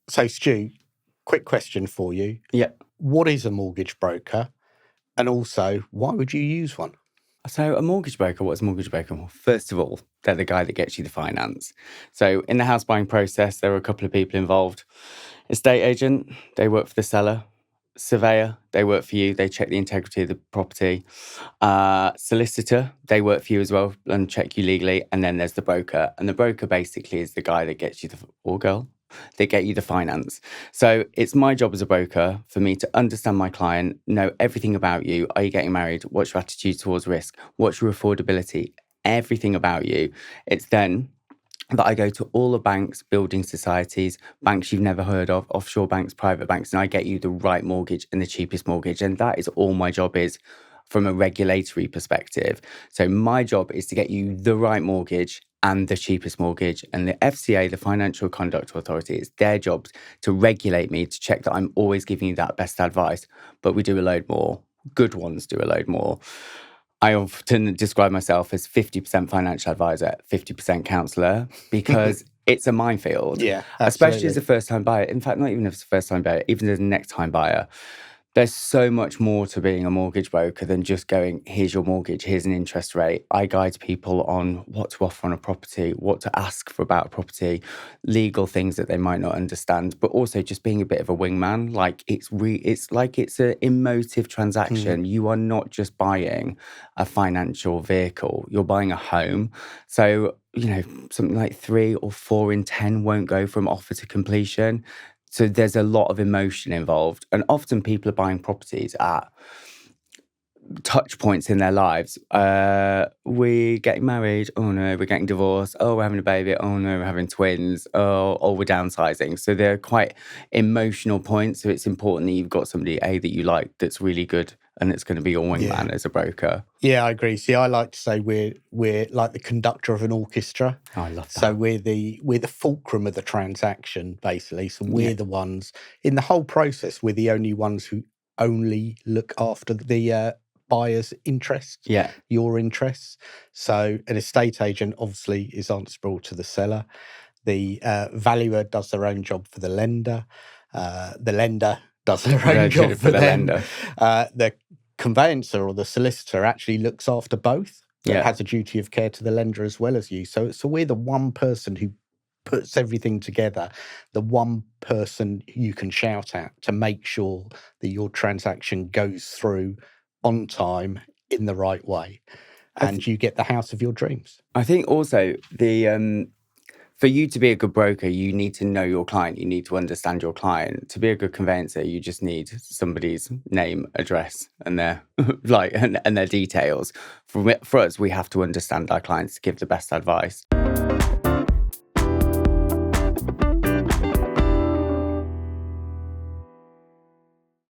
So, Stu, quick question for you. Yeah. What is a mortgage broker? And also, why would you use one? So a mortgage broker, what's a mortgage broker? Well, first of all, they're the guy that gets you the finance. So in the house buying process, there are a couple of people involved. Estate agent, they work for the seller. Surveyor, they work for you. They check the integrity of the property. Solicitor, they work for you as well and check you legally. And then there's the broker. And the broker basically is the guy that gets you or girl, they get you the finance. So it's my job as a broker for me to understand my client, know everything about you. Are you getting married? What's your attitude towards risk? What's your affordability? Everything about you. It's then that I go to all the banks, building societies, banks you've never heard of, offshore banks, private banks, and I get you the right mortgage and the cheapest mortgage. And that is all my job is from a regulatory perspective. So my job is to get you the right mortgage and the cheapest mortgage. And the FCA, the Financial Conduct Authority, it's their job to regulate me, to check that I'm always giving you that best advice. But we do a load more. Good ones do a load more. I often describe myself as 50% financial advisor, 50% counsellor, because it's a minefield. Yeah, especially as a first-time buyer. In fact, not even as a first-time buyer, even as a next-time buyer. There's so much more to being a mortgage broker than just going, here's your mortgage, here's an interest rate. I guide people on what to offer on a property, what to ask for about a property, legal things that they might not understand, but also just being a bit of a wingman. Like it's like it's an emotive transaction. You are not just buying a financial vehicle, you're buying a home. So, something like 3 or 4 in 10 won't go from offer to completion. So there's a lot of emotion involved. And often people are buying properties at touch points in their lives. We're getting married. Oh no, we're getting divorced. Oh, we're having a baby. Oh no, we're having twins. Oh, we're downsizing. So they're quite emotional points. So it's important that you've got somebody, that you like, that's really good and it's going to be your wingman as a broker. Yeah, I agree. See, I like to say we're like the conductor of an orchestra. Oh, I love that. So we're the fulcrum of the transaction, basically. So we're the ones in the whole process. We're the only ones who only look after the buyer's interests, your interests. So an estate agent obviously is answerable to the seller. The valuer does their own job for the lender. The lender does their own job for the lender. The conveyancer or the solicitor actually looks after both. It has a duty of care to the lender as well as you. So we're the one person who puts everything together, the one person you can shout at to make sure that your transaction goes through on time in the right way, and you get the house of your dreams. I think also for you to be a good broker, you need to know your client. You need to understand your client. To be a good conveyancer, you just need somebody's name, address, and their and their details. For us, we have to understand our clients to give the best advice.